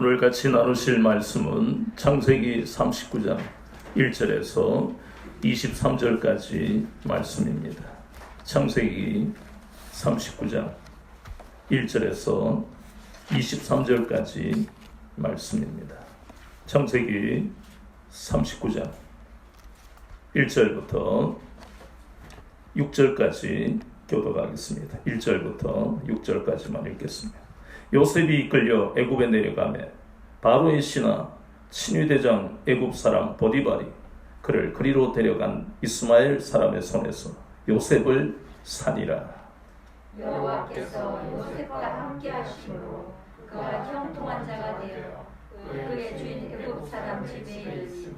오늘 같이 나누실 말씀은 창세기 39장 1절에서 23절까지 말씀입니다. 창세기 39장 1절에서 23절까지 말씀입니다. 창세기 39장 1절부터 6절까지 교독하겠습니다. 1절부터 6절까지만 읽겠습니다. 요셉이 이끌려 애굽에 내려가매 바로의 신하 친위대장 애굽 사람 보디발이 그를 그리로 데려간 이스마엘 사람의 손에서 요셉을 산이라. 여호와께서 요셉과 함께 하심으로 그가 형통한 자가 되어 그의 주인 애굽 사람 집에 이르시니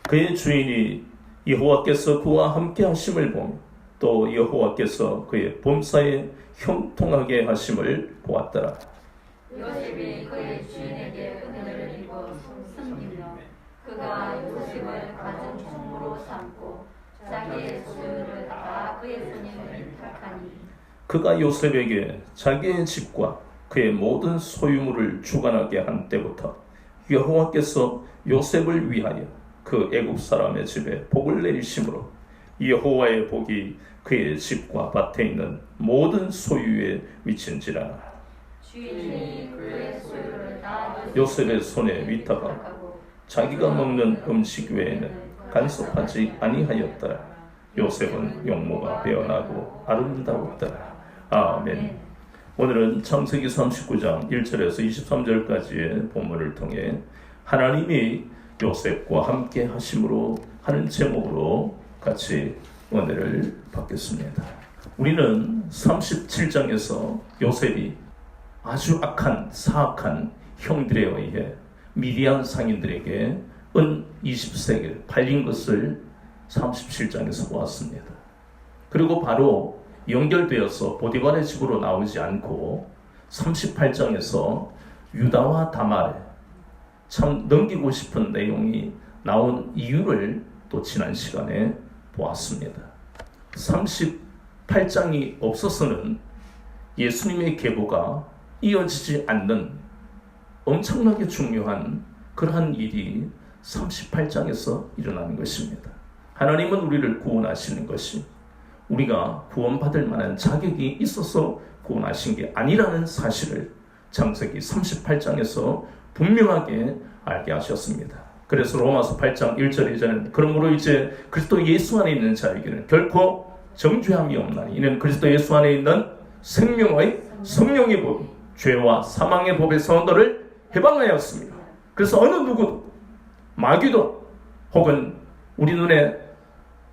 그의 주인이 여호와께서 그와 함께 하심을 보며 또 여호와께서 그의 범사에 형통하게 하심을 보았더라. 요셉이 그의 주인에게 은혜를 입어 섬기며 그가 요셉을 가정 총무로 삼고 자기의 소유를 다 그의 손에 위탁하니 그가 요셉에게 자기의 집과 그의 모든 소유물을 주관하게 한 때부터 여호와께서 요셉을 위하여 그 애굽 사람의 집에 복을 내리심으로 여호와의 복이 그의 집과 밭에 있는 모든 소유에 미친지라. 주인이 그의 소유를 다 요셉의 손에 위탁하고 자기가 먹는 음식 외에는 간섭하지 아니하였더라. 요셉은 용모가 배어나고 아름다웠더라. 아멘. 오늘은 창세기 39장 1절에서 23절까지의 본문을 통해 하나님이 요셉과 함께 하심으로 하는 제목으로 같이 은혜를 받겠습니다. 우리는 37장에서 요셉이 아주 악한 사악한 형들에 의해 미디안 상인들에게 은 20세겔 팔린 것을 37장에서 보았습니다. 그리고 바로 연결되어서 보디발의 집으로 나오지 않고 38장에서 유다와 다말에 참 넘기고 싶은 내용이 나온 이유를 또 지난 시간에 보았습니다. 38장이 없어서는 예수님의 계보가 이어지지 않는 엄청나게 중요한 그러한 일이 38장에서 일어나는 것입니다. 하나님은 우리를 구원하시는 것이 우리가 구원받을 만한 자격이 있어서 구원하신 게 아니라는 사실을 창세기 38장에서 분명하게 알게 하셨습니다. 그래서 로마서 8장 1절 이전에는 그러므로 이제 그리스도 예수 안에 있는 자에게는 결코 정죄함이 없나니 이는 그리스도 예수 안에 있는 생명의 성령의 법 죄와 사망의 법에서 너를 해방하였습니다. 그래서 어느 누구도 마귀도 혹은 우리 눈에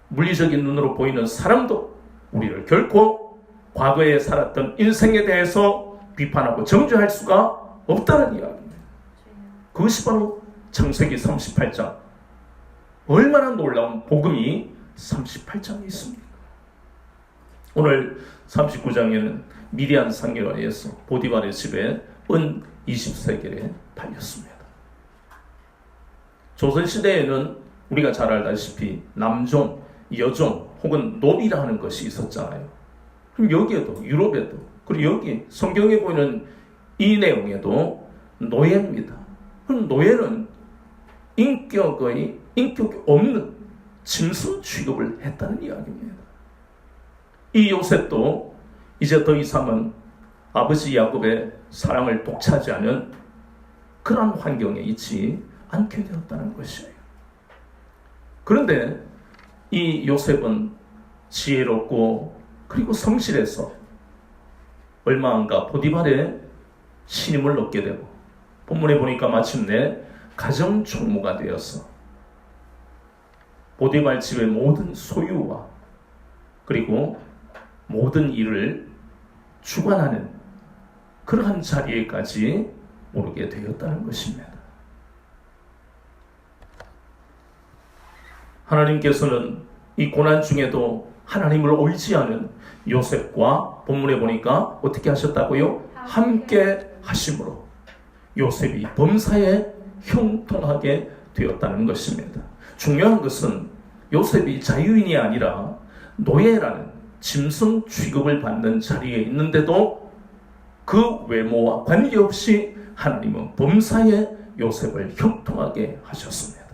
물리적인 눈으로 보이는 사람도 우리를 결코 과거에 살았던 인생에 대해서 비판하고 정죄할 수가 없다는 이야기입니다. 그것이 바로 창세기 38장. 얼마나 놀라운 복음이 38장에 있습니까? 오늘 39장에는 미디안 상인에 의해서 보디발의 집에 은 20세겔에 팔렸습니다. 조선시대에는 우리가 잘 알다시피 남종, 여종 혹은 노비라 하는 것이 있었잖아요. 그럼 여기에도 유럽에도 그리고 여기 성경에 보이는 이 내용에도 노예입니다. 그럼 노예는 인격이 없는 짐승 취급을 했다는 이야기입니다. 이 요셉도 이제 더 이상은 아버지 야곱의 사랑을 독차지하는 그런 환경에 있지 않게 되었다는 것이에요. 그런데 이 요셉은 지혜롭고 그리고 성실해서 얼마 안가 보디발의 신임을 얻게 되고 본문에 보니까 마침내 가정 총무가 되어서 보디발 집의 모든 소유와 그리고 모든 일을 주관하는 그러한 자리에까지 오르게 되었다는 것입니다. 하나님께서는 이 고난 중에도 하나님을 의지하는 요셉과 본문에 보니까 어떻게 하셨다고요? 함께 하심으로 요셉이 범사에 형통하게 되었다는 것입니다. 중요한 것은 요셉이 자유인이 아니라 노예라는 짐승 취급을 받는 자리에 있는데도 그 외모와 관계없이 하나님은 범사에 요셉을 형통하게 하셨습니다.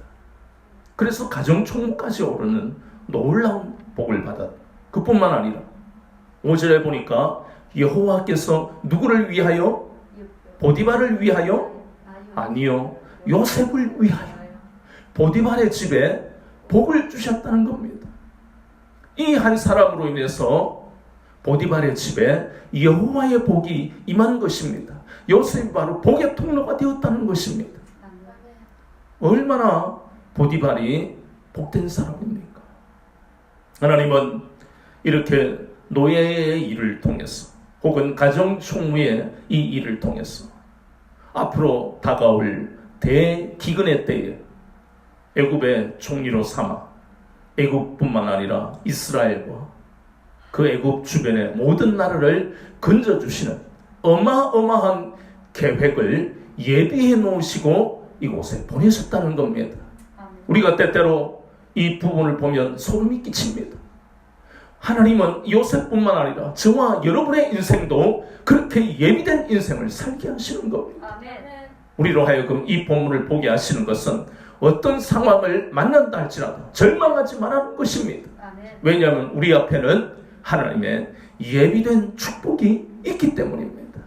그래서 가정 총무까지 오르는 놀라운 복을 받았. 그뿐만 아니라 5절에 보니까 여호와께서 누구를 위하여? 보디발을 위하여? 아니요, 요셉을 위하여 보디발의 집에 복을 주셨다는 겁니다. 이 한 사람으로 인해서 보디발의 집에 여호와의 복이 임한 것입니다. 요셉이 바로 복의 통로가 되었다는 것입니다. 얼마나 보디발이 복된 사람입니까? 하나님은 이렇게 노예의 일을 통해서 혹은 가정 총무의 이 일을 통해서 앞으로 다가올 대기근의 때에 애굽의 총리로 삼아 애굽뿐만 아니라 이스라엘과 그 애굽 주변의 모든 나라를 건져주시는 어마어마한 계획을 예비해 놓으시고 이곳에 보내셨다는 겁니다. 우리가 때때로 이 부분을 보면 소름이 끼칩니다. 하나님은 요셉뿐만 아니라 저와 여러분의 인생도 그렇게 예비된 인생을 살게 하시는 겁니다. 우리로 하여금 이 본문을 보게 하시는 것은 어떤 상황을 만난다 할지라도 절망하지 말라는 것입니다. 왜냐하면 우리 앞에는 하나님의 예비된 축복이 있기 때문입니다.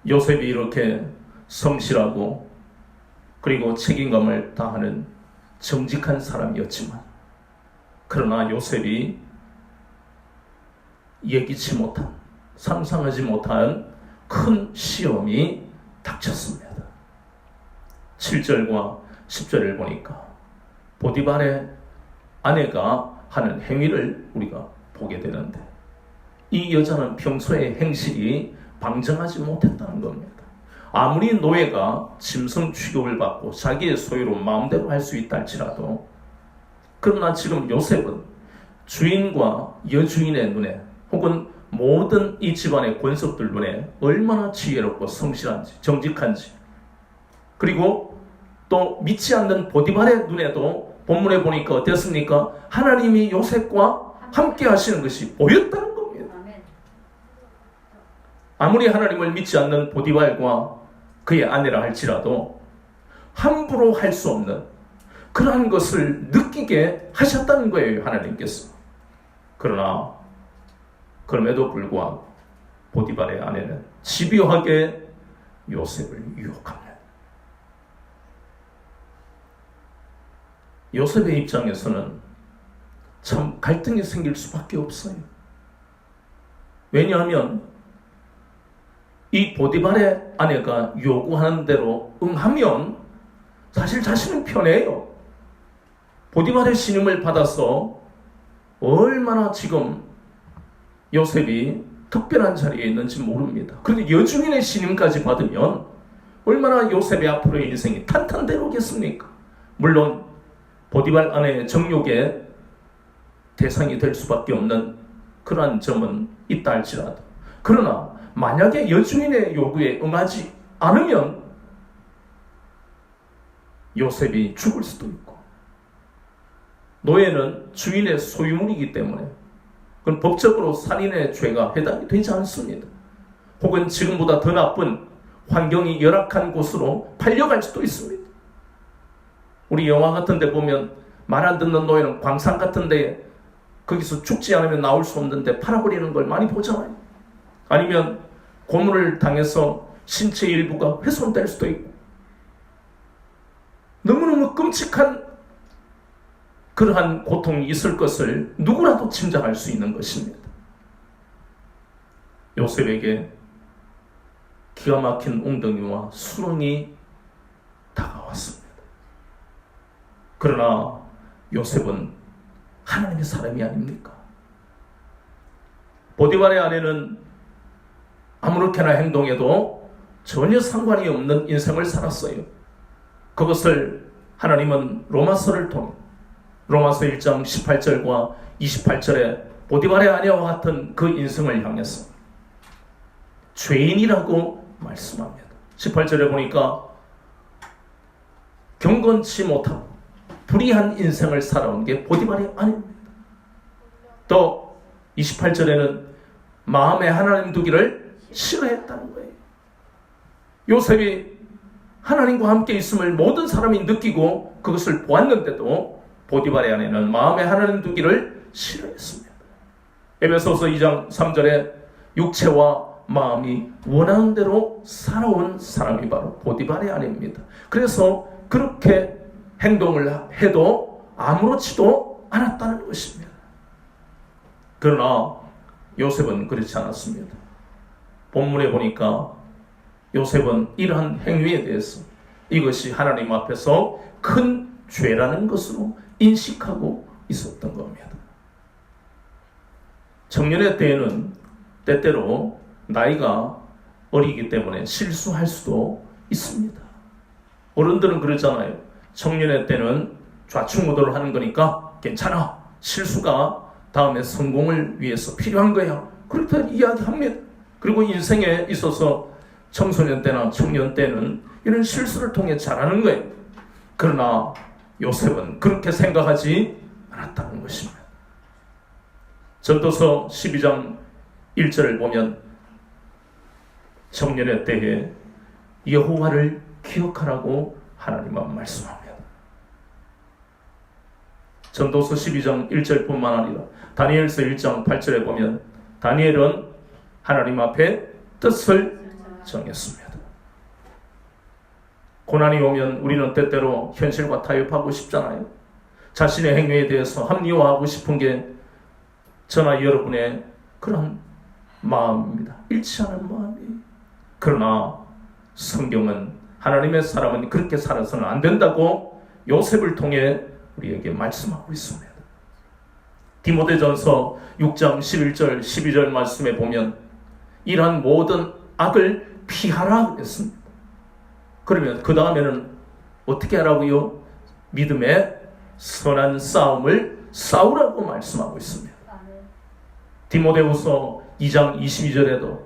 요셉이 이렇게 성실하고 그리고 책임감을 다하는 정직한 사람이었지만, 그러나 요셉이 예기치 못한, 상상하지 못한 큰 시험이 닥쳤습니다. 7절과 10절을 보니까 보디발의 아내가 하는 행위를 우리가 보게 되는데, 이 여자는 평소에 행실이 방정하지 못했다는 겁니다. 아무리 노예가 짐승 취급을 받고 자기의 소유로 마음대로 할 수 있다 할지라도, 그러나 지금 요셉은 주인과 여주인의 눈에 혹은 모든 이 집안의 권속들 눈에 얼마나 지혜롭고 성실한지, 정직한지, 그리고 또 믿지 않는 보디발의 눈에도 본문에 보니까 어땠습니까? 하나님이 요셉과 함께 하시는 것이 보였다는 겁니다. 아무리 하나님을 믿지 않는 보디발과 그의 아내라 할지라도 함부로 할 수 없는 그러한 것을 느끼게 하셨다는 거예요, 하나님께서. 그러나 그럼에도 불구하고 보디발의 아내는 집요하게 요셉을 유혹합니다. 요셉의 입장에서는 참 갈등이 생길 수밖에 없어요. 왜냐하면 이 보디발의 아내가 요구하는 대로 응하면 사실 자신은 편해요. 보디발의 신임을 받아서 얼마나 지금 요셉이 특별한 자리에 있는지 모릅니다. 그런데 여주인의 신임까지 받으면 얼마나 요셉의 앞으로의 인생이 탄탄대로겠습니까? 물론 보디발 아내의 정욕의 대상이 될 수밖에 없는 그러한 점은 있다 할지라도, 그러나 만약에 여주인의 요구에 응하지 않으면 요셉이 죽을 수도 있고, 노예는 주인의 소유물이기 때문에 그건 법적으로 살인의 죄가 해당이 되지 않습니다. 혹은 지금보다 더 나쁜 환경이 열악한 곳으로 팔려갈 수도 있습니다. 우리 영화 같은 데 보면 말 안 듣는 노예는 광산 같은 데 거기서 죽지 않으면 나올 수 없는데 팔아버리는 걸 많이 보잖아요. 아니면 고문을 당해서 신체 일부가 훼손될 수도 있고, 너무너무 끔찍한 그러한 고통이 있을 것을 누구라도 짐작할 수 있는 것입니다. 요셉에게 기가 막힌 웅덩이와 수렁이 다가왔습니다. 그러나 요셉은 하나님의 사람이 아닙니까? 보디발의 아내는 아무렇게나 행동해도 전혀 상관이 없는 인생을 살았어요. 그것을 하나님은 로마서를 통해 로마서 1장 18절과 28절에 보디발의 아내와 같은 그 인생을 향해서 죄인이라고 말씀합니다. 18절에 보니까 경건치 못하고 불의한 인생을 살아온 게 보디발의 아내입니다. 또 28절에는 마음에 하나님 두기를 싫어했다는 거예요. 요셉이 하나님과 함께 있음을 모든 사람이 느끼고 그것을 보았는데도 보디발의 아내는 마음에 하나님 두기를 싫어했습니다. 에베소서 2장 3절에 육체와 마음이 원하는 대로 살아온 사람이 바로 보디발의 아내입니다. 그래서 그렇게 행동을 해도 아무렇지도 않았다는 것입니다. 그러나 요셉은 그렇지 않았습니다. 본문에 보니까 요셉은 이러한 행위에 대해서 이것이 하나님 앞에서 큰 죄라는 것으로 인식하고 있었던 겁니다. 청년의 때에는 때때로 나이가 어리기 때문에 실수할 수도 있습니다. 어른들은 그러잖아요. 청년의 때는 좌충우돌을 하는 거니까 괜찮아. 실수가 다음에 성공을 위해서 필요한 거야. 그렇게 이야기합니다. 그리고 인생에 있어서 청소년 때나 청년 때는 이런 실수를 통해 자라는 거예요. 그러나 요셉은 그렇게 생각하지 않았다는 것입니다. 전도서 12장 1절을 보면 청년의 때에 여호와를 기억하라고 하나님은 말씀합니다. 전도서 12장 1절뿐만 아니라 다니엘서 1장 8절에 보면 다니엘은 하나님 앞에 뜻을 정했습니다. 고난이 오면 우리는 때때로 현실과 타협하고 싶잖아요. 자신의 행위에 대해서 합리화하고 싶은 게 저나 여러분의 그런 마음입니다. 일치하는 마음이. 그러나 성경은 하나님의 사람은 그렇게 살아서는 안 된다고 요셉을 통해 우리에게 말씀하고 있습니다. 디모데전서 6장 11절 12절 말씀에 보면 이러한 모든 악을 피하라 했습니다. 그러면 그 다음에는 어떻게 하라고요? 믿음의 선한 싸움을 싸우라고 말씀하고 있습니다. 디모데후서 2장 22절에도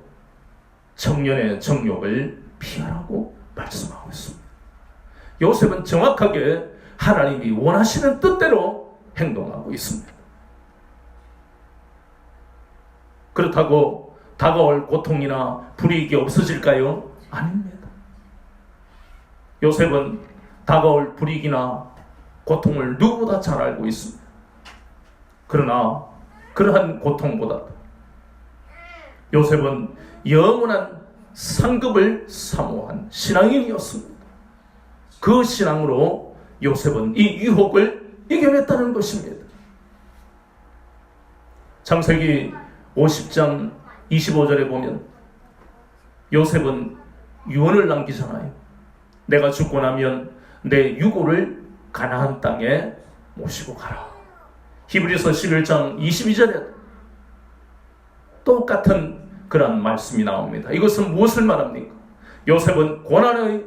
청년의 정욕을 피하라고 말씀하고 있습니다. 요셉은 정확하게 하나님이 원하시는 뜻대로 행동하고 있습니다. 그렇다고 다가올 고통이나 불이익이 없어질까요? 아닙니다. 요셉은 다가올 불이익이나 고통을 누구보다 잘 알고 있습니다. 그러나 그러한 고통보다도 요셉은 영원한 상급을 사모한 신앙인이었습니다. 그 신앙으로 요셉은 이 유혹을 이겨냈다는 것입니다. 창세기 50장 25절에 보면 요셉은 유언을 남기잖아요. 내가 죽고 나면 내 유고를 가나안 땅에 모시고 가라. 히브리서 11장 22절에 똑같은 그런 말씀이 나옵니다. 이것은 무엇을 말합니까? 요셉은 고난의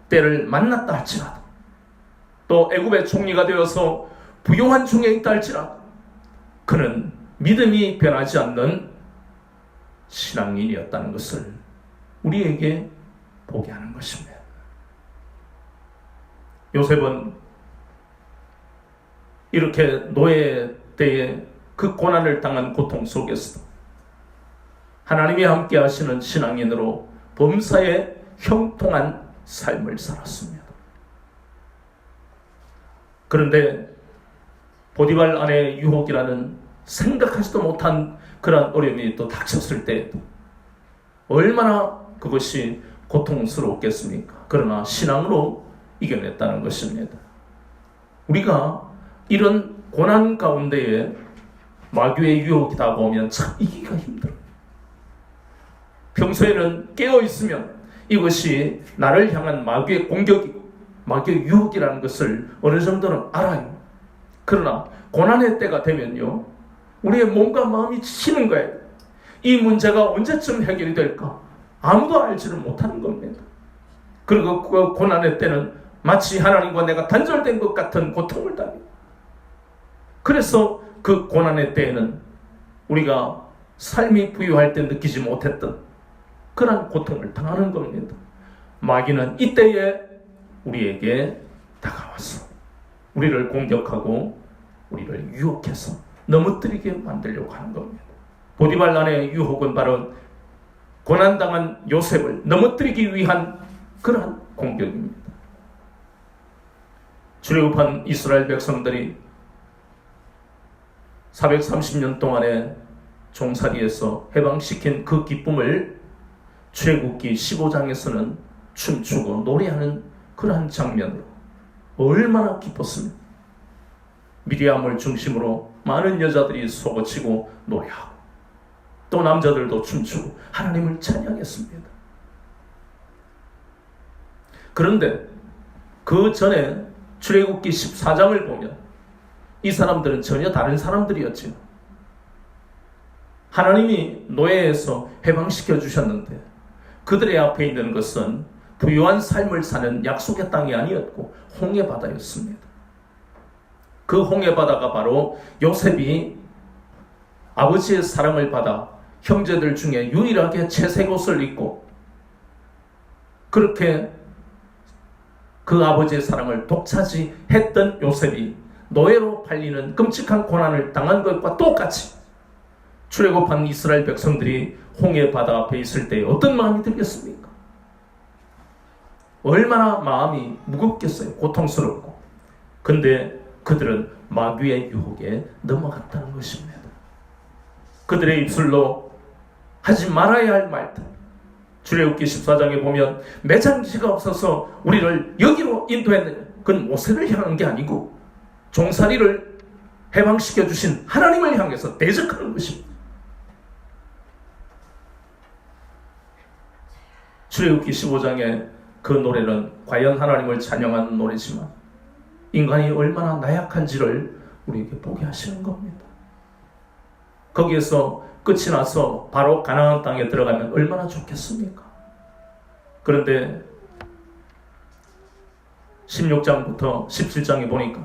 때를 만났다 할지라도 또 애굽의 총리가 되어서 부요한 중에 있다 할지라도 그는 믿음이 변하지 않는 신앙인이었다는 것을 우리에게 보게 하는 것입니다. 요셉은 이렇게 노예 때에 그 고난을 당한 고통 속에서 하나님이 함께 하시는 신앙인으로 범사에 형통한 삶을 살았습니다. 그런데 보디발 아내의 유혹이라는 생각하지도 못한 그런 어려움이 또 닥쳤을 때에도 얼마나 그것이 고통스러웠겠습니까? 그러나 신앙으로 이겨냈다는 것입니다. 우리가 이런 고난 가운데에 마귀의 유혹이 다가오면 참 이기기가 힘들어요. 평소에는 깨어있으면 이것이 나를 향한 마귀의 공격이고 마귀의 유혹이라는 것을 어느 정도는 알아요. 그러나 고난의 때가 되면요, 우리의 몸과 마음이 지치는 거예요. 이 문제가 언제쯤 해결이 될까? 아무도 알지를 못하는 겁니다. 그리고 그 고난의 때는 마치 하나님과 내가 단절된 것 같은 고통을 당해요. 그래서 그 고난의 때에는 우리가 삶이 부유할 때 느끼지 못했던 그런 고통을 당하는 겁니다. 마귀는 이때에 우리에게 다가와서 우리를 공격하고 우리를 유혹해서 넘어뜨리게 만들려고 하는 겁니다. 보디발 아내의 유혹은 바로 고난당한 요셉을 넘어뜨리기 위한 그러한 공격입니다. 출애굽한 이스라엘 백성들이 430년 동안의 종살이에서 해방시킨 그 기쁨을 출애굽기 15장에서는 춤추고 노래하는 그러한 장면으로 얼마나 기뻤습니까? 미리암을 중심으로 많은 여자들이 속어치고 노래하고 또 남자들도 춤추고 하나님을 찬양했습니다. 그런데 그 전에 출애굽기 14장을 보면 이 사람들은 전혀 다른 사람들이었지요. 하나님이 노예에서 해방시켜 주셨는데 그들의 앞에 있는 것은 부유한 삶을 사는 약속의 땅이 아니었고 홍해바다였습니다. 그 홍해바다가 바로 요셉이 아버지의 사랑을 받아 형제들 중에 유일하게 채색 옷을 입고 그렇게 그 아버지의 사랑을 독차지했던 요셉이 노예로 팔리는 끔찍한 고난을 당한 것과 똑같이 출애굽한 이스라엘 백성들이 홍해바다 앞에 있을 때 어떤 마음이 들겠습니까? 얼마나 마음이 무겁겠어요. 고통스럽고. 근데 그들은 마귀의 유혹에 넘어갔다는 것입니다. 그들의 입술로 하지 말아야 할 말들, 출애굽기 14장에 보면 매장지가 없어서 우리를 여기로 인도했느냐, 그건 모세를 향한 게 아니고 종살이를 해방시켜 주신 하나님을 향해서 대적하는 것입니다. 출애굽기 15장의 그 노래는 과연 하나님을 찬양하는 노래지만 인간이 얼마나 나약한지를 우리에게 보게 하시는 겁니다. 거기에서 끝이 나서 바로 가나안 땅에 들어가면 얼마나 좋겠습니까? 그런데 16장부터 17장에 보니까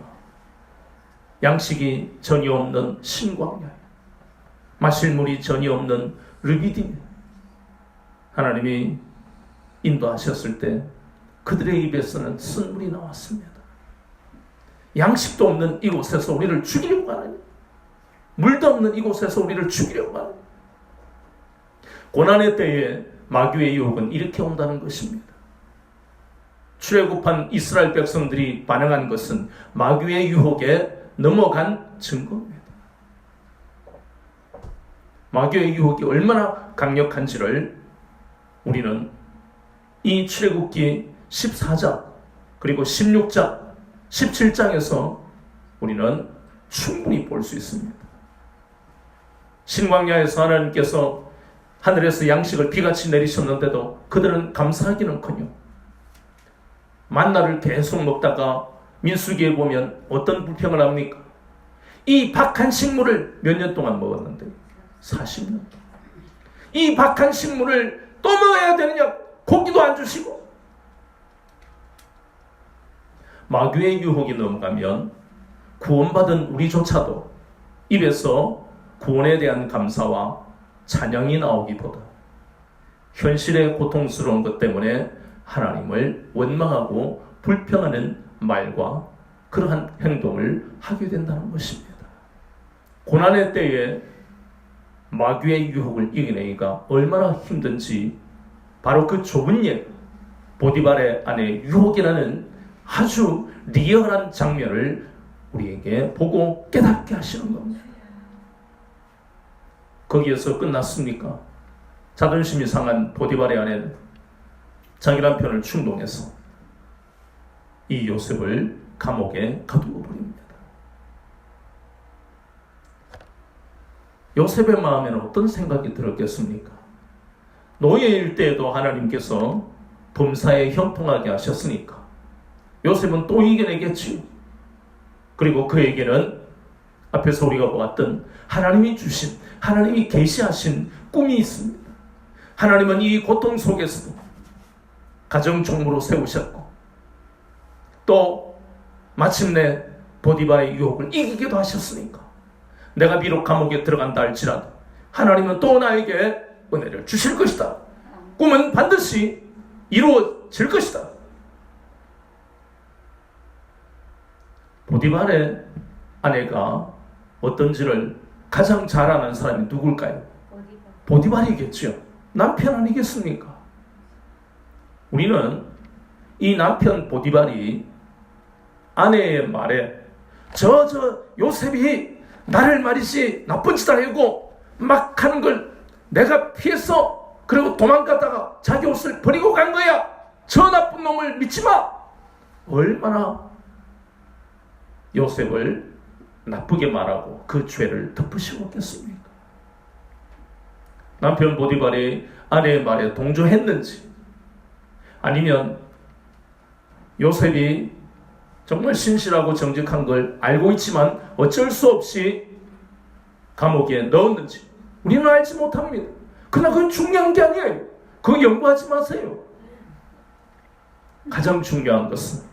양식이 전혀 없는 신광야, 마실 물이 전혀 없는 르비딤, 하나님이 인도하셨을 때 그들의 입에서는 쓴물이 나왔습니다. 양식도 없는 이곳에서 우리를 죽이려고 하느냐, 물도 없는 이곳에서 우리를 죽이려고 하느냐. 고난의 때에 마귀의 유혹은 이렇게 온다는 것입니다. 출애굽한 이스라엘 백성들이 반응한 것은 마귀의 유혹에 넘어간 증거입니다. 마귀의 유혹이 얼마나 강력한지를 우리는 이 출애굽기 14장 그리고 16장 17장에서 우리는 충분히 볼 수 있습니다. 신광야에서 하나님께서 하늘에서 양식을 비같이 내리셨는데도 그들은 감사하기는커녕 만나를 계속 먹다가 민수기에 보면 어떤 불평을 합니까? 이 박한 식물을 몇 년 동안 먹었는데 40년. 이 박한 식물을 또 먹어야 되느냐? 고기도 안 주시고. 마귀의 유혹이 넘어가면 구원받은 우리조차도 입에서 구원에 대한 감사와 찬양이 나오기보다 현실의 고통스러운 것 때문에 하나님을 원망하고 불평하는 말과 그러한 행동을 하게 된다는 것입니다. 고난의 때에 마귀의 유혹을 이겨내기가 얼마나 힘든지 바로 그 좁은 예, 보디발의 아내의 유혹이라는 아주 리얼한 장면을 우리에게 보고 깨닫게 하시는 겁니다. 거기에서 끝났습니까? 자존심이 상한 보디발의 아내는 자기 남편을 충동해서 이 요셉을 감옥에 가두어 버립니다. 요셉의 마음에는 어떤 생각이 들었겠습니까? 노예일 때에도 하나님께서 범사에 형통하게 하셨으니까 요셉은 또 이겨내겠지요. 그리고 그에게는 앞에서 우리가 보았던 하나님이 주신, 하나님이 계시하신 꿈이 있습니다. 하나님은 이 고통 속에서도 가정총무로 세우셨고 또 마침내 보디발의 유혹을 이기기도 하셨으니까 내가 비록 감옥에 들어간다 할지라도 하나님은 또 나에게 은혜를 주실 것이다. 꿈은 반드시 이루어질 것이다. 보디발의 아내가 어떤지를 가장 잘 아는 사람이 누굴까요? 보디발이겠죠. 남편 아니겠습니까? 우리는 이 남편 보디발이 아내의 말에 저 요셉이 나를 말이지 나쁜 짓 하려고 막 하는 걸 내가 피했어. 그리고 도망갔다가 자기 옷을 버리고 간 거야. 저 나쁜 놈을 믿지 마. 얼마나 요셉을 나쁘게 말하고 그 죄를 덮으시겠습니까? 남편 보디발이 아내의 말에 동조했는지, 아니면 요셉이 정말 신실하고 정직한 걸 알고 있지만 어쩔 수 없이 감옥에 넣었는지 우리는 알지 못합니다. 그러나 그건 중요한 게 아니에요. 그거 연구하지 마세요. 가장 중요한 것은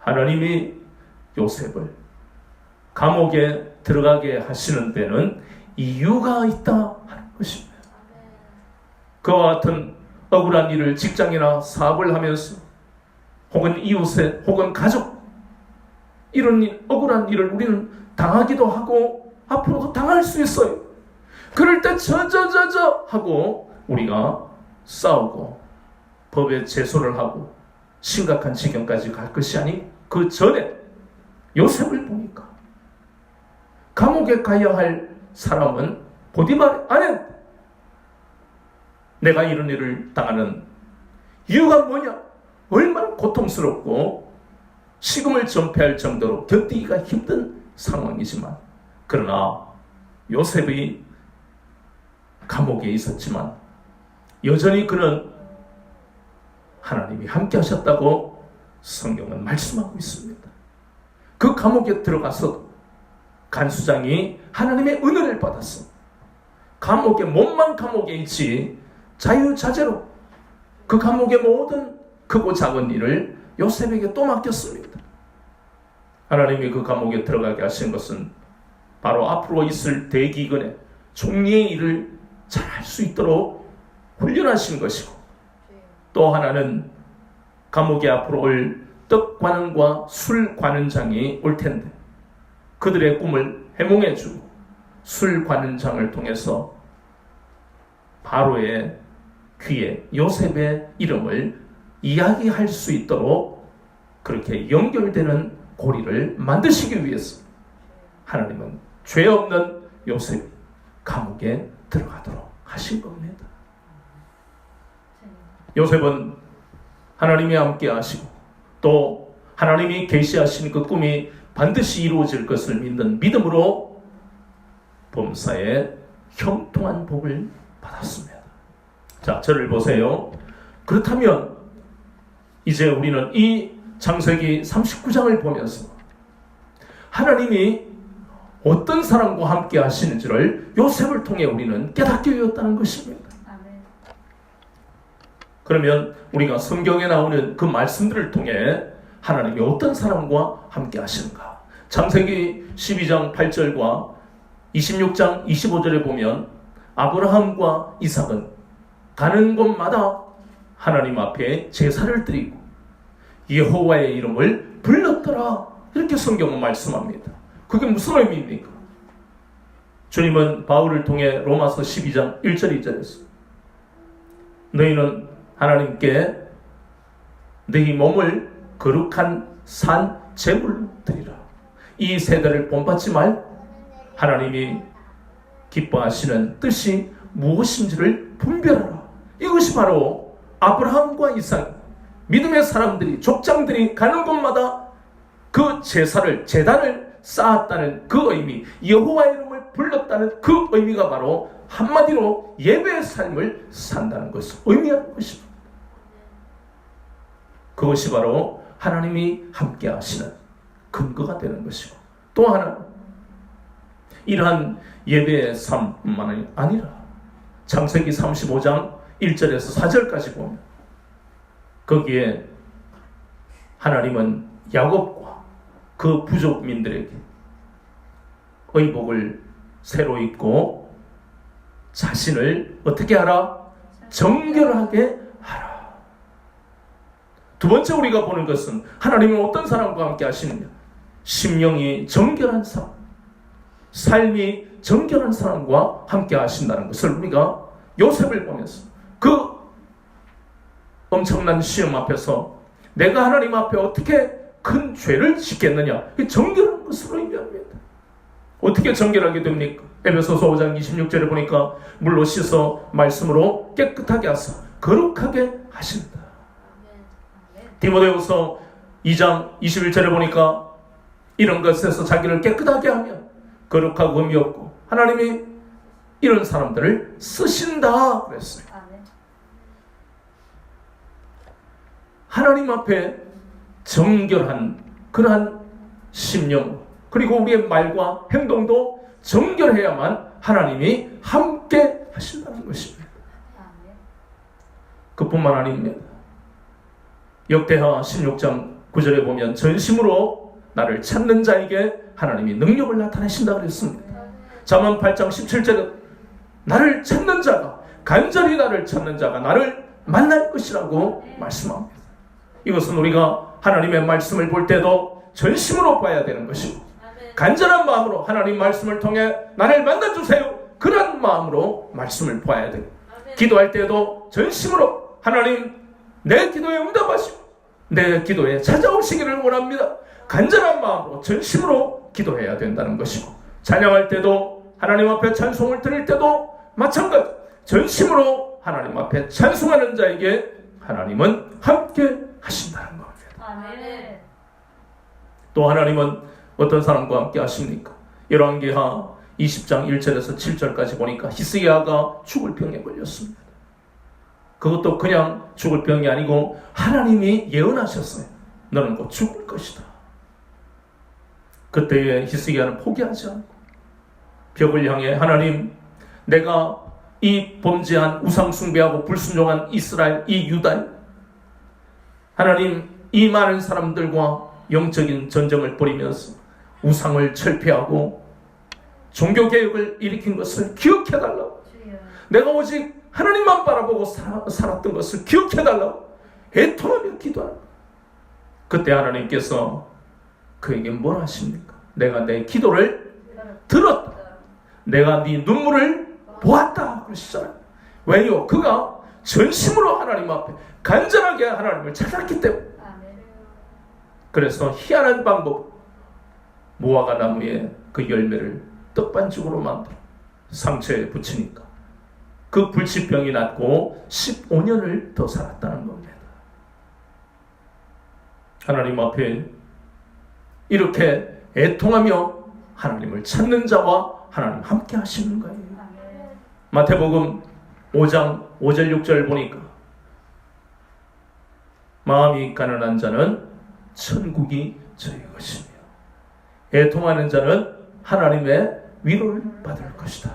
하나님이 요셉을 감옥에 들어가게 하시는 데는 이유가 있다 하는 것입니다. 그와 같은 억울한 일을 직장이나 사업을 하면서 혹은 이웃에 혹은 가족, 이런 억울한 일을 우리는 당하기도 하고 앞으로도 당할 수 있어요. 그럴 때 저저저저 하고 우리가 싸우고 법에 제소를 하고 심각한 지경까지 갈 것이 아닌 그 전에 요셉을 보니까 감옥에 가야 할 사람은 보디발 아내, 내가 이런 일을 당하는 이유가 뭐냐? 얼마나 고통스럽고 식음을 전폐할 정도로 견디기가 힘든 상황이지만, 그러나 요셉이 감옥에 있었지만 여전히 그는 하나님이 함께 하셨다고 성경은 말씀하고 있습니다. 그 감옥에 들어가서 간수장이 하나님의 은혜를 받았어. 감옥에, 몸만 감옥에 있지 자유자재로 그 감옥의 모든 크고 작은 일을 요셉에게 또 맡겼습니다. 하나님이 그 감옥에 들어가게 하신 것은 바로 앞으로 있을 대기근에 총리의 일을 잘할 수 있도록 훈련하신 것이고, 또 하나는 감옥에 앞으로 올 떡관원과 술관원장이 올 텐데 그들의 꿈을 해몽해주고 술관원장을 통해서 바로의 귀에 요셉의 이름을 이야기할 수 있도록 그렇게 연결되는 고리를 만드시기 위해서 하나님은 죄 없는 요셉이 감옥에 들어가도록 하신 겁니다. 요셉은 하나님이 함께 하시고 또 하나님이 계시하신 그 꿈이 반드시 이루어질 것을 믿는 믿음으로 범사에 형통한 복을 받았습니다. 자, 저를 보세요. 그렇다면 이제 우리는 이 창세기 39장을 보면서 하나님이 어떤 사람과 함께 하시는지를 요셉을 통해 우리는 깨닫게 되었다는 것입니다. 그러면 우리가 성경에 나오는 그 말씀들을 통해 하나님이 어떤 사람과 함께 하시는가? 창세기 12장 8절과 26장 25절에 보면 아브라함과 이삭은 가는 곳마다 하나님 앞에 제사를 드리고 여호와의 이름을 불렀더라, 이렇게 성경은 말씀합니다. 그게 무슨 의미입니까? 주님은 바울을 통해 로마서 12장 1절 2절에서 너희는 하나님께 너희 몸을 거룩한 산 제물로 드리라. 이 세대를 본받지 말고 하나님이 기뻐하시는 뜻이 무엇인지를 분별하라. 이것이 바로 아브라함과 이삭, 믿음의 사람들이, 족장들이 가는 곳마다 그 제사를, 제단을 쌓았다는 그 의미, 여호와의 이름을 불렀다는 그 의미가 바로 한마디로 예배의 삶을 산다는 것을 의미하는 것입니다. 그것이 바로 하나님이 함께 하시는 근거가 되는 것이고, 또 하나 이러한 예배의 삶뿐만 아니라 창세기 35장 1절에서 4절까지 보면 거기에 하나님은 야곱과 그 부족민들에게 의복을 새로 입고 자신을 어떻게 하라? 정결하게 하라. 두 번째 우리가 보는 것은 하나님은 어떤 사람과 함께 하시느냐? 심령이 정결한 사람, 삶이 정결한 사람과 함께 하신다는 것을 우리가 요셉을 보면서 그 엄청난 시험 앞에서 내가 하나님 앞에 어떻게 큰 죄를 짓겠느냐, 정결한 것으로 의미합니다. 어떻게 정결하게 됩니까? 에베소서 5장 26절에 보니까 물로 씻어 말씀으로 깨끗하게 하사 거룩하게 하신다. 디모데후서 2장 21절에 보니까 이런 것에서 자기를 깨끗하게 하며 거룩하고 의미 없고 하나님이 이런 사람들을 쓰신다 그랬어요. 하나님 앞에 정결한 그러한 심령, 그리고 우리의 말과 행동도 정결해야만 하나님이 함께 하신다는 것입니다. 그뿐만 아닙니다. 역대하 16장 9절에 보면 전심으로 나를 찾는 자에게 하나님이 능력을 나타내신다 그랬습니다. 잠언 8장 17절에 나를 찾는 자가, 간절히 나를 찾는 자가 나를 만날 것이라고 말씀합니다. 이것은 우리가 하나님의 말씀을 볼 때도 전심으로 봐야 되는 것이고, 간절한 마음으로 하나님 말씀을 통해 나를 만나주세요, 그런 마음으로 말씀을 봐야 되고, 기도할 때도 전심으로 하나님 내 기도에 응답하시고 내 기도에 찾아오시기를 원합니다, 간절한 마음으로 전심으로 기도해야 된다는 것이고, 찬양할 때도 하나님 앞에 찬송을 드릴 때도 마찬가지 전심으로 하나님 앞에 찬송하는 자에게 하나님은 함께 하신다는 겁니다. 아멘. 또 하나님은 어떤 사람과 함께 하십니까? 열왕기하 20장 1절에서 7절까지 보니까 히스기야가 죽을 병에 걸렸습니다. 그것도 그냥 죽을 병이 아니고 하나님이 예언하셨어요. 너는 곧 죽을 것이다. 그때에 히스기야는 포기하지 않고 벽을 향해 하나님, 내가 이 범죄한 우상 숭배하고 불순종한 이스라엘, 이 유다, 하나님 이 많은 사람들과 영적인 전쟁을 벌이면서 우상을 철폐하고 종교개혁을 일으킨 것을 기억해달라고, 내가 오직 하나님만 바라보고 살았던 것을 기억해달라고 애통하며 기도하는 거예요. 그때 하나님께서 그에게 뭘 하십니까? 내가 내 기도를 들었다, 내가 네 눈물을 보았다 그러시잖아요. 왜요? 그가 전심으로 하나님 앞에 간절하게 하나님을 찾았기 때문에. 그래서 희한한 방법, 무화과 나무에 그 열매를 떡반죽으로 만들어 상처에 붙이니까 그 불치병이 낫고 15년을 더 살았다는 겁니다. 하나님 앞에 이렇게 애통하며 하나님을 찾는 자와 하나님 함께 하시는 거예요. 마태복음 5장 5절 6절 보니까 마음이 가난한 자는 천국이 저희 것이며 애통하는 자는 하나님의 위로를 받을 것이다.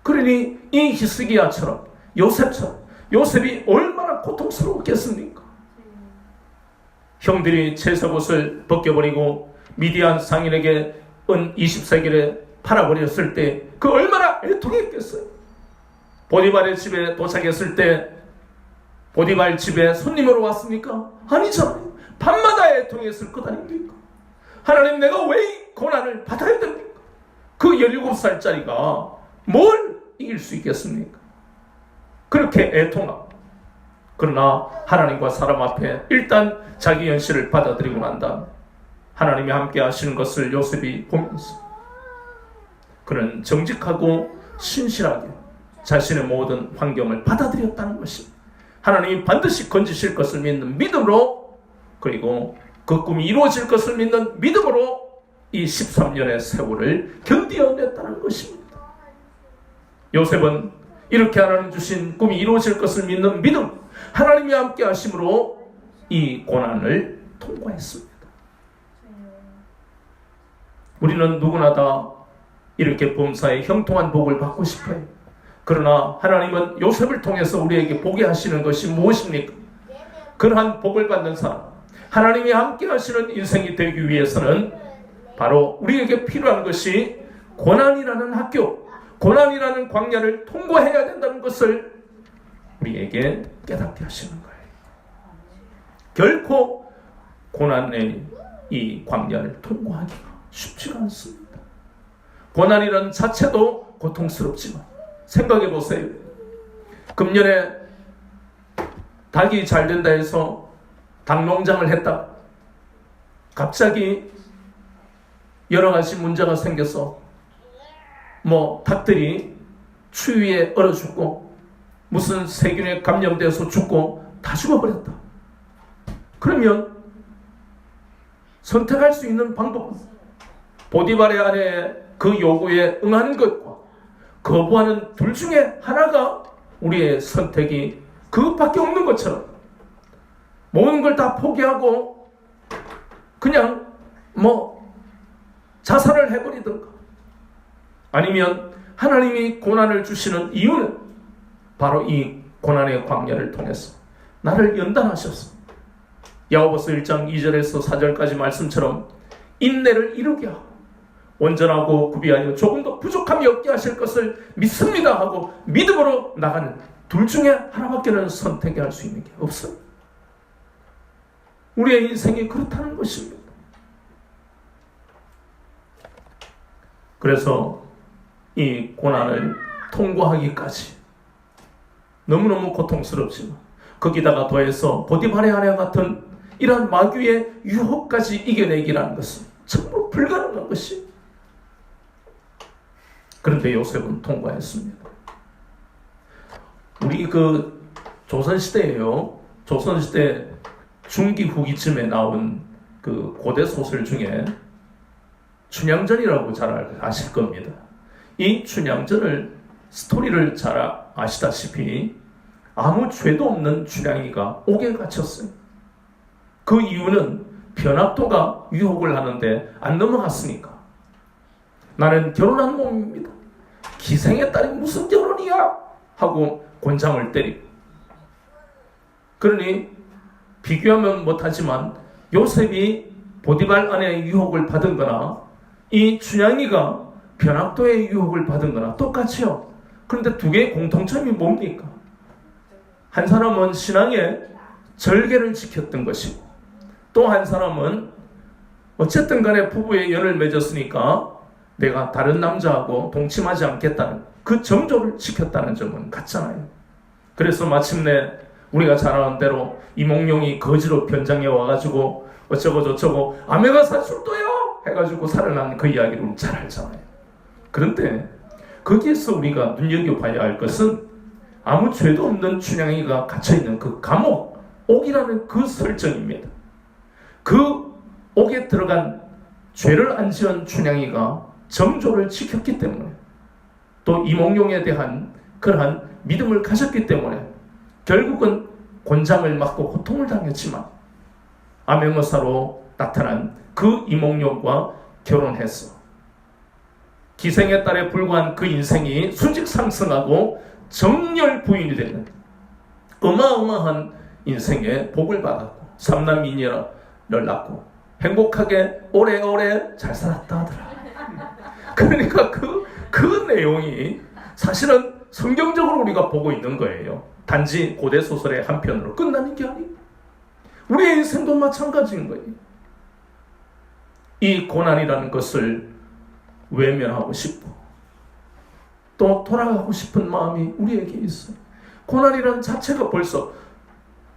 그러니 이 히스기야처럼 요셉처럼, 요셉이 얼마나 고통스러웠겠습니까? 형들이 채석옷을 벗겨버리고 미디안 상인에게 은 20세겔에 팔아버렸을 때 그 얼마나 애통했겠어요. 보디발의 집에 도착했을 때 보디발 집에 손님으로 왔습니까? 아니잖아요. 밤마다 애통했을 것 아닙니까? 하나님, 내가 왜 이 고난을 받아야 됩니까? 그 17살짜리가 뭘 이길 수 있겠습니까? 그렇게 애통하고, 그러나 하나님과 사람 앞에 일단 자기 현실을 받아들이고 난 다음에 하나님이 함께 하시는 것을 요셉이 보면서 그는 정직하고 신실하게 자신의 모든 환경을 받아들였다는 것입니다. 하나님이 반드시 건지실 것을 믿는 믿음으로, 그리고 그 꿈이 이루어질 것을 믿는 믿음으로 이 13년의 세월을 견디어냈다는 것입니다. 요셉은 이렇게 하나님 주신 꿈이 이루어질 것을 믿는 믿음, 하나님이 함께 하심으로 이 고난을 통과했습니다. 우리는 누구나 다 이렇게 범사에 형통한 복을 받고 싶어요. 그러나 하나님은 요셉을 통해서 우리에게 보게 하시는 것이 무엇입니까? 그러한 복을 받는 사람, 하나님이 함께 하시는 인생이 되기 위해서는 바로 우리에게 필요한 것이 고난이라는 학교, 고난이라는 광야를 통과해야 된다는 것을 우리에게 깨닫게 하시는 거예요. 결코 고난의 이 광야를 통과하기가 쉽지가 않습니다. 고난이라는 자체도 고통스럽지만 생각해 보세요. 금년에 닭이 잘 된다 해서 닭 농장을 했다. 갑자기 여러 가지 문제가 생겨서 닭들이 추위에 얼어 죽고 무슨 세균에 감염돼서 죽고 다 죽어버렸다. 그러면 선택할 수 있는 방법은 보디발의 아내의 그 요구에 응하는 것과 거부하는 둘 중에 하나가 우리의 선택이 그것밖에 없는 것처럼 모든 걸 다 포기하고 그냥 자살을 해버리든가, 아니면 하나님이 고난을 주시는 이유는 바로 이 고난의 광야를 통해서 나를 연단하셔서 야고보서 1장 2절에서 4절까지 말씀처럼 인내를 이루게 하고 온전하고 구비하여 조금도 부족함이 없게 하실 것을 믿습니다 하고 믿음으로 나가는 둘 중에 하나밖에는 선택할 수 있는 게 없어요. 우리의 인생이 그렇다는 것입니다. 그래서 이 고난을 통과하기까지 너무너무 고통스럽지만 거기다가 더해서 보디발의 아내 같은 이러한 마귀의 유혹까지 이겨내기라는 것은 정말 불가능한 것이. 그런데 요셉은 통과했습니다. 우리 조선시대에요. 조선시대 중기 후기쯤에 나온 그 고대 소설 중에 춘향전이라고 잘 아실 겁니다. 이 춘향전을 스토리를 잘 아시다시피 아무 죄도 없는 춘향이가 옥에 갇혔어요. 그 이유는 변학도가 유혹을 하는데 안 넘어갔으니까. 나는 결혼한 몸입니다. 기생의 딸이 무슨 결혼이야? 하고 곤장을 때리고. 그러니 비교하면 못하지만 요셉이 보디발 아내의 유혹을 받은 거나 이 춘향이가 변학도의 유혹을 받은 거나 똑같이요. 그런데 두 개의 공통점이 뭡니까? 한 사람은 신앙의 절개를 지켰던 것이고 또 한 사람은 어쨌든 간에 부부의 연을 맺었으니까 내가 다른 남자하고 동침하지 않겠다는 그 정조를 지켰다는 점은 같잖아요. 그래서 마침내 우리가 잘 아는 대로 이몽룡이 거지로 변장해 와가지고 어쩌고 저쩌고 아메가 사출도요 해가지고 살아난 그 이야기를 잘 알잖아요. 그런데 거기에서 우리가 눈여겨봐야 할 것은 아무 죄도 없는 춘향이가 갇혀있는 그 감옥, 옥이라는 그 설정입니다. 그 옥에 들어간 죄를 안 지은 춘향이가 정조를 지켰기 때문에 또 이몽룡에 대한 그러한 믿음을 가졌기 때문에 결국은 곤장을 맞고 고통을 당했지만 암행어사로 나타난 그 이몽룡과 결혼해서 기생의 딸에 불과한 그 인생이 수직 상승하고 정렬 부인이 되는 어마어마한 인생의 복을 받았고 삼남미녀를 낳고 행복하게 오래오래 잘 살았다 하더라. 그러니까 그 내용이 사실은 성경적으로 우리가 보고 있는 거예요. 단지 고대 소설의 한 편으로 끝나는 게 아니고 우리의 인생도 마찬가지인 거예요. 이 고난이라는 것을 외면하고 싶고 또 돌아가고 싶은 마음이 우리에게 있어요. 고난이라는 자체가 벌써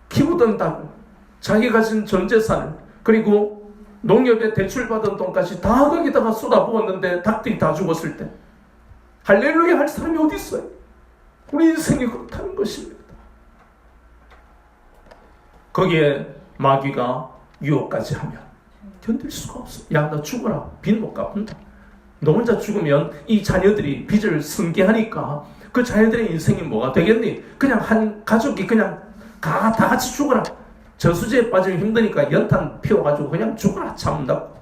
키우던 닭, 자기 가진 전 재산을 그리고 농협에 대출받은 돈까지 다 거기다가 쏟아부었는데 닭들이 다 죽었을 때 할렐루야 할 사람이 어디 있어요? 우리 인생이 그렇다는 것입니다. 거기에 마귀가 유혹까지 하면 견딜 수가 없어. 야, 너 죽어라. 빚 못 갚는다. 너 혼자 죽으면 이 자녀들이 빚을 승계하니까 그 자녀들의 인생이 뭐가 되겠니? 그냥 한 가족이 그냥 다 같이 죽어라. 저수지에 빠지면 힘드니까 연탄 피워가지고 그냥 죽어라 참는다고.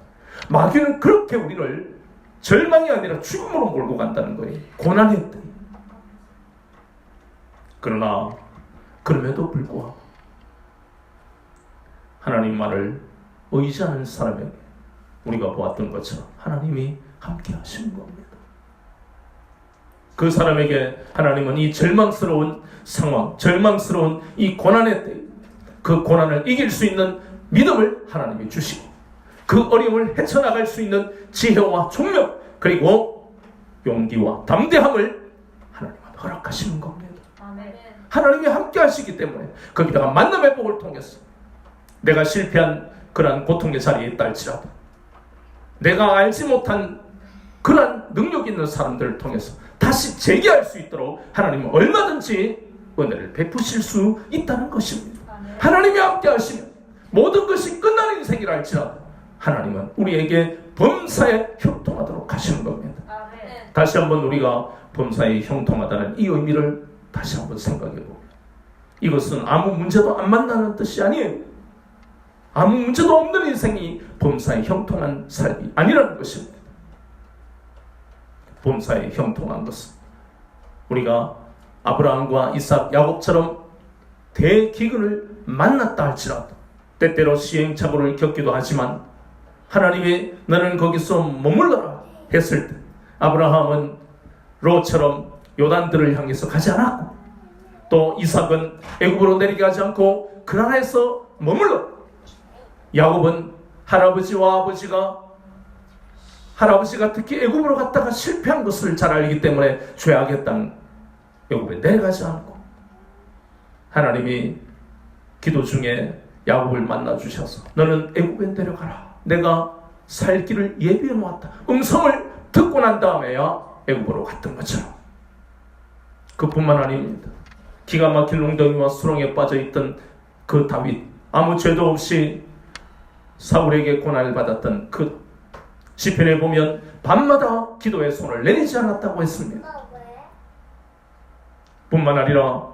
마귀는 그렇게 우리를 절망이 아니라 죽음으로 몰고 간다는 거예요. 고난했더니. 그러나 그럼에도 불구하고 하나님 말을 의지하는 사람에게 우리가 보았던 것처럼 하나님이 함께 하시는 겁니다. 그 사람에게 하나님은 이 절망스러운 상황, 절망스러운 이 고난의 때 그 고난을 이길 수 있는 믿음을 하나님이 주시고 그 어려움을 헤쳐나갈 수 있는 지혜와 총명 그리고 용기와 담대함을 하나님은 허락하시는 겁니다. 아멘. 하나님이 함께 하시기 때문에 거기다가 만남의 복을 통해서 내가 실패한 그러한 고통의 자리에 있다 할지라도 내가 알지 못한 그러한 능력 있는 사람들을 통해서 다시 재기할 수 있도록 하나님은 얼마든지 은혜를 베푸실 수 있다는 것입니다. 아멘. 하나님이 함께 하시면 모든 것이 끝나는 인생이라 할지라도 하나님은 우리에게 범사에 형통하도록 하시는 겁니다. 아멘. 다시 한번 우리가 범사에 형통하다는 이 의미를 다시 한번 생각해 보고, 이것은 아무 문제도 안 만나는 뜻이 아니에요. 아무 문제도 없는 인생이 범사에 형통한 삶이 아니라는 것입니다. 범사에 형통한 것은 우리가 아브라함과 이삭, 야곱처럼 대기근을 만났다 할지라도 때때로 시행착오를 겪기도 하지만 하나님이 너는 거기서 머물러라 했을 때 아브라함은 롯처럼 요단들을 향해서 가지 않았고, 또 이삭은 애굽으로 내리게 하지 않고 그 나라에서 머물러, 야곱은 할아버지가 특히 애굽으로 갔다가 실패한 것을 잘 알기 때문에 죄악의 땅 애굽에 내려가지 않고, 하나님이 기도 중에 야곱을 만나 주셔서 너는 애굽에 내려가라, 내가 살 길을 예비해 놓았다, 음성을 듣고 난 다음에야 애굽으로 갔던 것처럼, 그뿐만 아닙니다. 기가 막힐 웅덩이와 수렁에 빠져있던 그 다윗, 아무 죄도 없이 사울에게 고난을 받았던 그 시편에 보면 밤마다 기도의 손을 내리지 않았다고 했습니다. 뿐만 아니라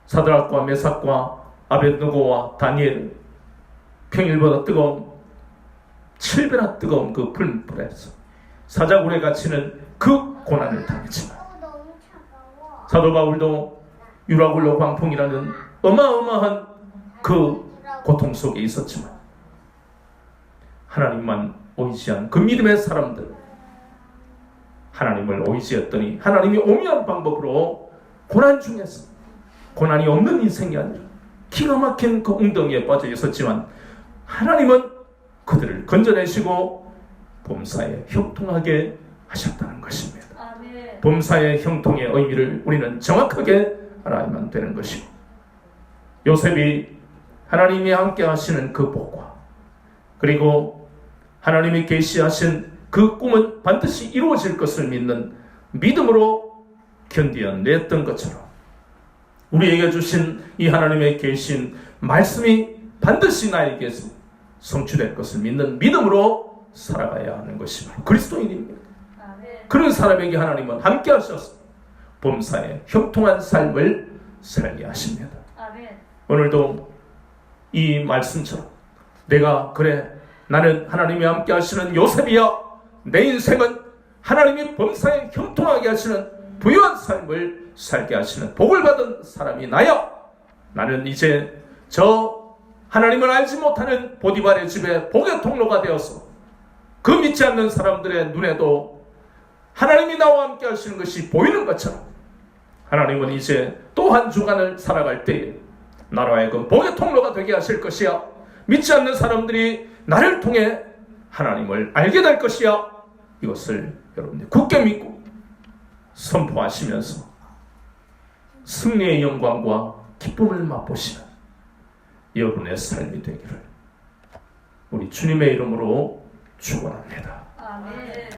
사드락과 메삭과 아벳느고와 다니엘, 평일보다 뜨거운 7배나 뜨거운 그 불불에서 사자굴에 갇히는 그 고난을 당했지만, 사도 바울도 유라굴로 광풍이라는 어마어마한 그 고통 속에 있었지만 하나님만 의지한 그 믿음의 사람들, 하나님을 의지했더니 하나님이 오묘한 방법으로 고난 중에서, 고난이 없는 인생이 아니라 기가 막힌 그 웅덩이에 빠져 있었지만 하나님은 그들을 건져내시고 범사에 형통하게 하셨다는 것입니다. 아멘. 범사의 형통의 의미를 우리는 정확하게 알아야만 되는 것이고, 요셉이 하나님이 함께 하시는 그 복과 그리고 하나님이 계시하신 그 꿈은 반드시 이루어질 것을 믿는 믿음으로 견뎌냈던 것처럼 우리에게 주신 이 하나님의 계신 말씀이 반드시 나에게서 성취될 것을 믿는 믿음으로 살아가야 하는 것이 바로 그리스도인입니다. 아멘. 그런 사람에게 하나님은 함께 하셔서 범사에 형통한 삶을 살게 하십니다. 아멘. 오늘도 이 말씀처럼 내가 그래, 나는 하나님이 함께 하시는 요셉이야, 내 인생은 하나님이 범사에 형통하게 하시는 부유한 삶을 살게 하시는 복을 받은 사람이 나야, 나는 이제 저 하나님을 알지 못하는 보디발의 집에 복의 통로가 되어서 그 믿지 않는 사람들의 눈에도 하나님이 나와 함께 하시는 것이 보이는 것처럼 하나님은 이제 또 한 주간을 살아갈 때에 나로 하여금 복의 통로가 되게 하실 것이야, 믿지 않는 사람들이 나를 통해 하나님을 알게 될 것이야, 이것을 여러분들이 굳게 믿고 선포하시면서 승리의 영광과 기쁨을 맛보시는 여러분의 삶이 되기를 우리 주님의 이름으로 축원합니다. 아멘.